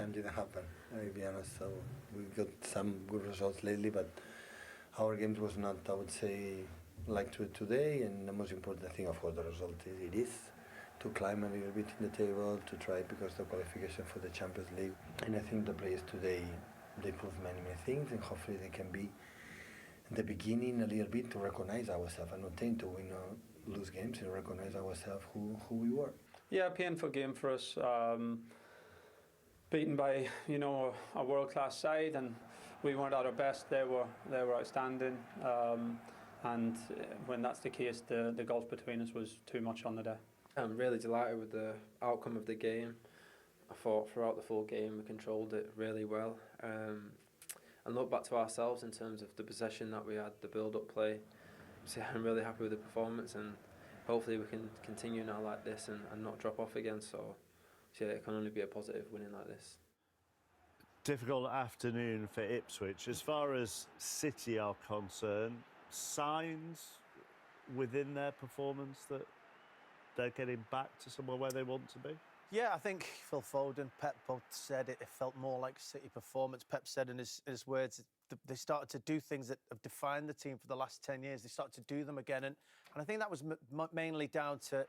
time didn't happen, to be honest. So we got some good results lately, but our games was not, I would say, like today. And the most important thing, of course, the result it is to climb a little bit in the table, to try because the qualification for the Champions League. And I think the players today, they prove many things, and hopefully they can be in the beginning a little bit to recognize ourselves and not think to win or lose games and recognize ourselves who we were. Yeah, painful game for us. Beaten by a world-class side, and we weren't at our best. They were outstanding. And when that's the case, the gulf between us was too much on the day. I'm really delighted with the outcome of the game. I thought throughout the full game we controlled it really well. And look back to ourselves in terms of the possession that we had, the build-up play. So I'm really happy with the performance, and hopefully we can continue now like this and not drop off again. So yeah, it can only be a positive winning like this. Difficult afternoon for Ipswich. As far as City are concerned, signs within their performance that they're getting back to somewhere where they want to be? Yeah, I think Phil Foden, Pep both said it felt more like City performance. Pep said in his words, they started to do things that have defined the team for the last 10 years. They started to do them again. And I think that was mainly down to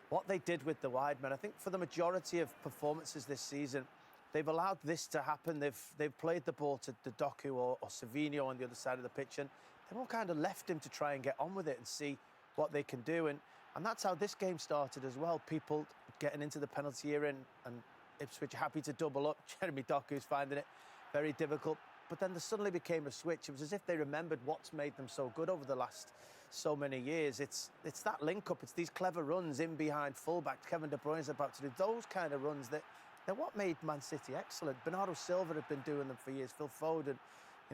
what they did with the wide men. I think for the majority of performances this season, they've allowed this to happen. They've played the ball to Doku or Savinho on the other side of the pitch, and they've all kind of left him to try and get on with it and see what they can do. And that's how this game started as well. People getting into the penalty area and Ipswich happy to double up. Jeremy Doku's finding it very difficult. But then there suddenly became a switch. It was as if they remembered what's made them so good over the last so many years. It's that link-up. It's these clever runs in behind full-back. Kevin De Bruyne is about to do those kind of runs that they're what made Man City excellent. Bernardo Silva had been doing them for years. Phil Foden,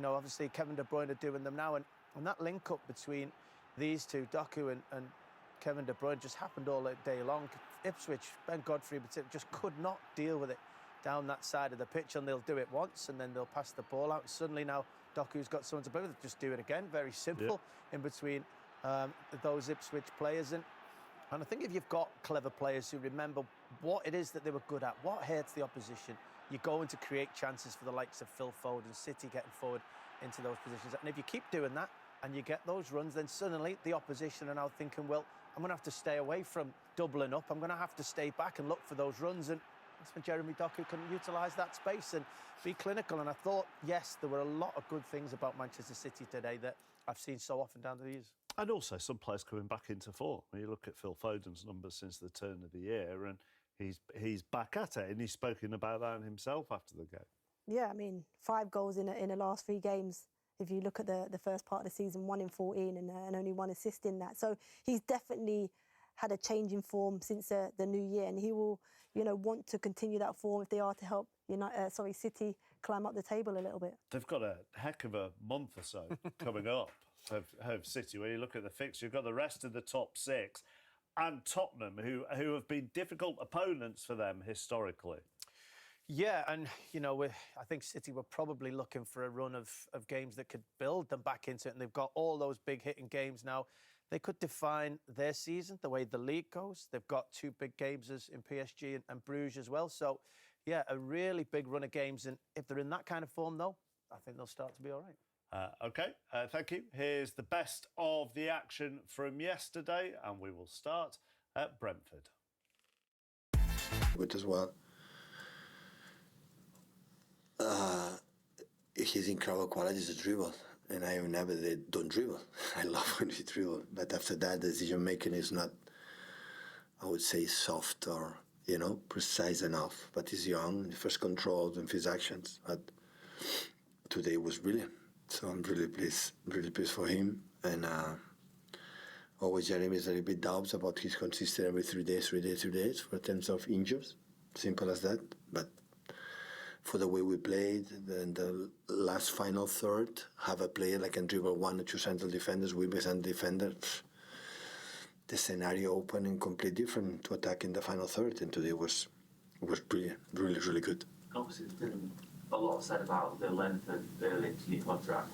obviously Kevin De Bruyne are doing them now. And that link-up between these two, Doku and Kevin De Bruyne, just happened all day long. Ipswich, Ben Godfrey just could not deal with it down that side of the pitch, and they'll do it once and then they'll pass the ball out. Suddenly now Doku's got someone to play with, just do it again. Very simple in between those Ipswich players. And I think if you've got clever players who remember what it is that they were good at, what hurts the opposition, you're going to create chances for the likes of Phil Foden, City getting forward into those positions. And if you keep doing that and you get those runs, then suddenly the opposition are now thinking, well, I'm going to have to stay away from doubling up. I'm going to have to stay back and look for those runs. And that's when Jeremy Doku can utilise that space and be clinical. And I thought, yes, there were a lot of good things about Manchester City today that I've seen so often down the years. And also some players coming back into form. When you look at Phil Foden's numbers since the turn of the year, and he's back at it, and he's spoken about that himself after the game. Yeah, I mean, 5 goals in the last 3 games. If you look at the first part of the season, 1 in 14 and only 1 assist in that. So he's definitely had a change in form since the new year, and he will, want to continue that form if they are to help City climb up the table a little bit. They've got a heck of a month or so coming up of City. When you look at the fixture, you've got the rest of the top 6 and Tottenham, who have been difficult opponents for them historically. Yeah, and, I think City were probably looking for a run of games that could build them back into it, and they've got all those big hitting games now. They could define their season the way the league goes. They've got 2 big games in PSG and Bruges as well. So, yeah, a really big run of games. And if they're in that kind of form, though, I think they'll start to be all right. OK, thank you. Here's the best of the action from yesterday, and we will start at Brentford. Good as well. His incredible quality is a dribble, and I never don't dribble. I love when he dribble, but after that, the decision making is not, I would say, soft or precise enough. But he's young, the first controls and his actions. But today was brilliant, so I'm really pleased for him. And always Jeremy is a little bit doubts about his consistency every 3 days for terms of injuries. Simple as that, but. For the way we played, and the last final third, have a player that can dribble 1 or 2 central defenders, we central defenders. The scenario open and completely different to attack in the final third, and today was brilliant, really good. Obviously, there's been a lot said about the length of the Lindsay contract,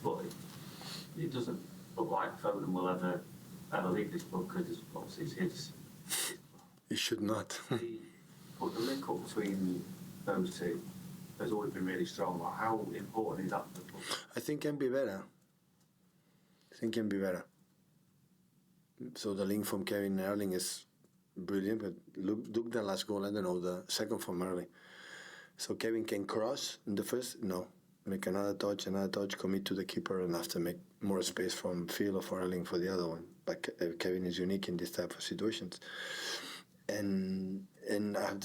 but it doesn't look like Foden will ever leave this club because obviously it's his. He should not. But the link up between those two has always been really strong. Like, how important is that for the club? I think can be better. So the link from Kevin and Erling is brilliant, but look the last goal, I don't know, the second from Erling. So Kevin can cross in the first, no. Make another touch, commit to the keeper, and after make more space from Phil or for Erling for the other one. But Kevin is unique in this type of situations. And I have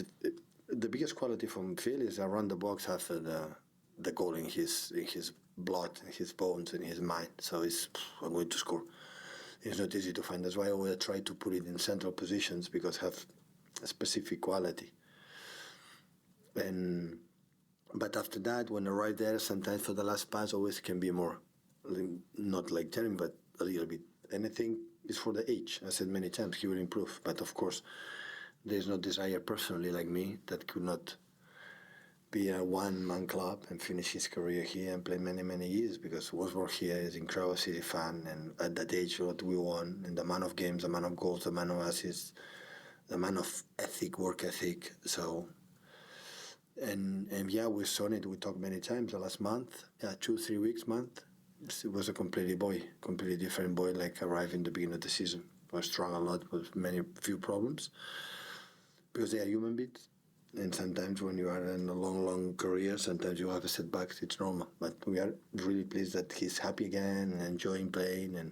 the biggest quality from Phil is around the box after the goal in his blood, in his bones, in his mind. So I'm going to score. It's not easy to find. That's why I always try to put it in central positions, because have a specific quality. But after that, when I arrive there, sometimes for the last pass, always can be more, not like Jeremy, but a little bit. Anything is for the age. I said many times he will improve, but of course, there's no desire personally like me that could not be a one-man club and finish his career here and play many years, because Wolfsburg here is incredible city fan, and at that age what we won, and the amount of games, the amount of goals, the amount of assists, the amount of work ethic. So and yeah, we saw it. We talked many times the last month, 2-3 weeks month. It was a completely different boy, like arrived in the beginning of the season. Was strong a lot with few problems, because they are human beings. And sometimes when you are in a long career, sometimes you have a setback. It's normal. But we are really pleased that he's happy again and enjoying playing, and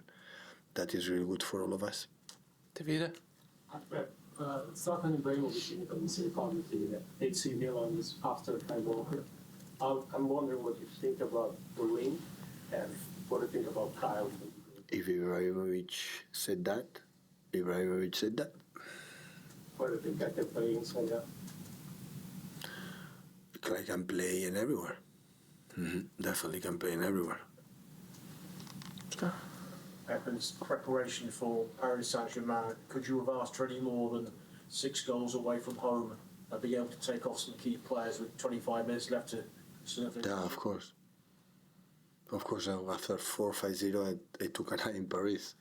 that is really good for all of us. Davide? Zlatan Ibrahimovic in the City Party, AC Milan's after Kyle Walker. I'm wondering what you think about the wing and what you think about Kyle. If Ibrahimovic said that, What do you think I can play inside that? I can play in everywhere. Definitely can play in everywhere. Pepin's preparation for Paris Saint-Germain, could you have asked for any more than 6 goals away from home and be able to take off some key players with 25 minutes left to serve? Yeah, of course. After 4-5-0, I took a night in Paris.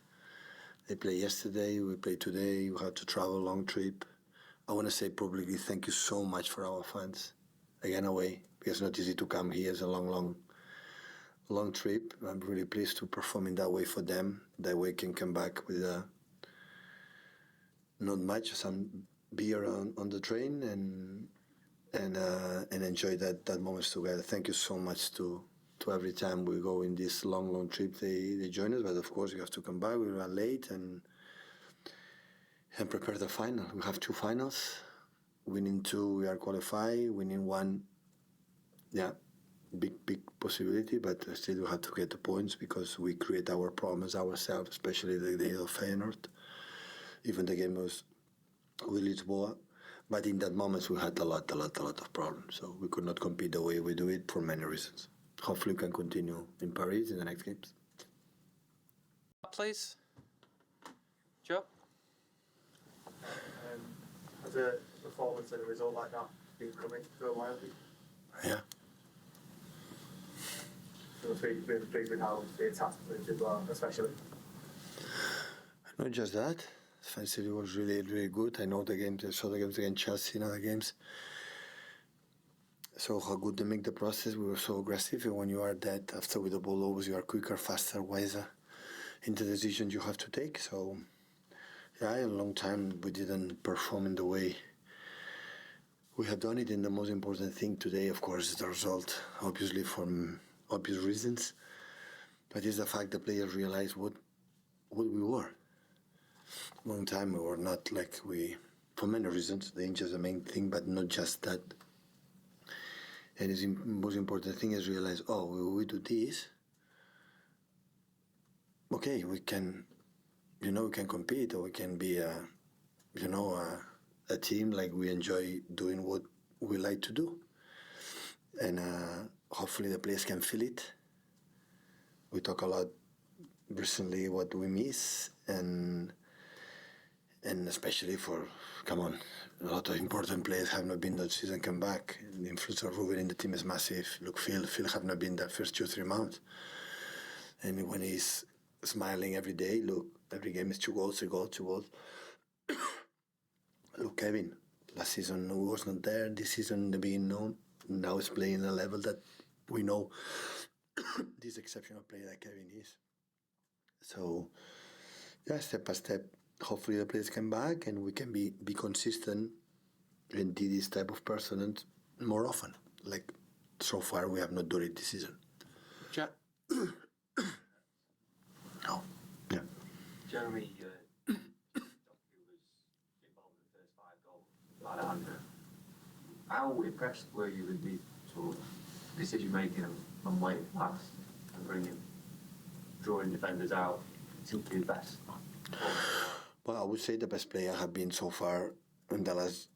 They played yesterday, we played today, we had to travel, long trip. I want to say publicly thank you so much for our fans. Again, away, because it's not easy to come here. It's a long trip. I'm really pleased to perform in that way for them. That way, can come back with not much, some beer on the train, and enjoy that moments together. Thank you so much to every time we go in this long trip. They join us, but of course you have to come back. We run late and prepare the final. We have 2 finals. Winning 2, we are qualified. Winning 1, yeah, big possibility, but still we have to get the points, because we create our problems ourselves, especially the day of Feyenoord. Even the game was with Lisboa, but in that moment we had a lot of problems, so we could not compete the way we do it for many reasons. Hopefully we can continue in Paris in the next games. Please. Joe? Has a performance and a result like that been coming for a while? Yeah. So been pleased with how the attack moved as well, especially. Not just that. Fan City was really good. I know the games. I saw the games against Chelsea and other games. So how good they make the process. We were so aggressive, and when you are that, after with the ball always, you are quicker, faster, wiser in the decisions you have to take. So yeah, in a long time we didn't perform in the way we have done it. And the most important thing today, of course, is the result, obviously from obvious reasons, but it's the fact the players realize what we were. Long time we were not like we, for many reasons. The injury is the main thing, but not just that. And the most important thing is realize, we do this. Okay, we can, we can compete, or we can be a team like we enjoy doing what we like to do. And hopefully the players can feel it. We talk a lot recently what we miss, and especially for, a lot of important players have not been that season come back. The influence of Ruben in the team is massive. Look, Phil have not been that first 2-3 months. And when he's smiling every day, look, every game is 2 goals, 3 goals, 2 goals. Look, Kevin, Last season he was not there. This season they're being known. Now he's playing a level that we know this exceptional player that Kevin is. So, yeah, step by step, hopefully the players come back and we can be consistent and be this type of person and more often. Like, so far we have not done it this season. Jack? No. Yeah. Jeremy, was involved in the first 5 goals. Alejandro. How impressed were you with the sort of decision making and waiting pass and drawing defenders out to be the best? Well, I would say the best player have been so far in the last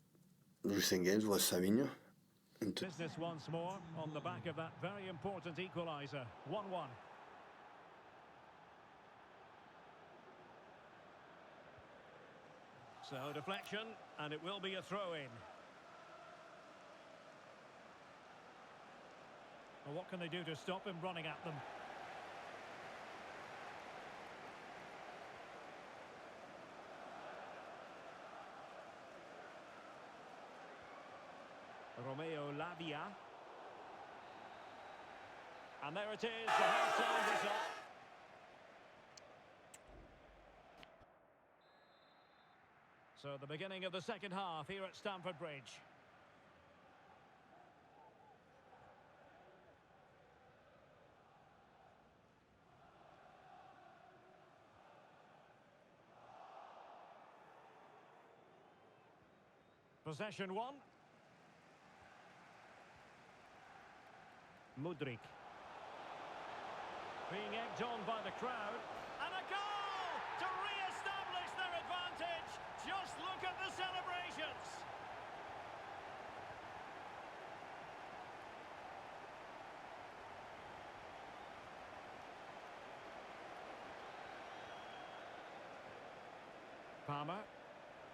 recent games was Savinho. Business once more on the back of that very important equaliser. 1-1. So deflection, and it will be a throw-in. Well, what can they do to stop him running at them? Romeo Lavia. And there it is, the half-time whistle. So the beginning of the second half here at Stamford Bridge. Possession 1. Mudryk. Being egged on by the crowd. And a goal to re-establish their advantage. Just look at the celebrations. Palmer.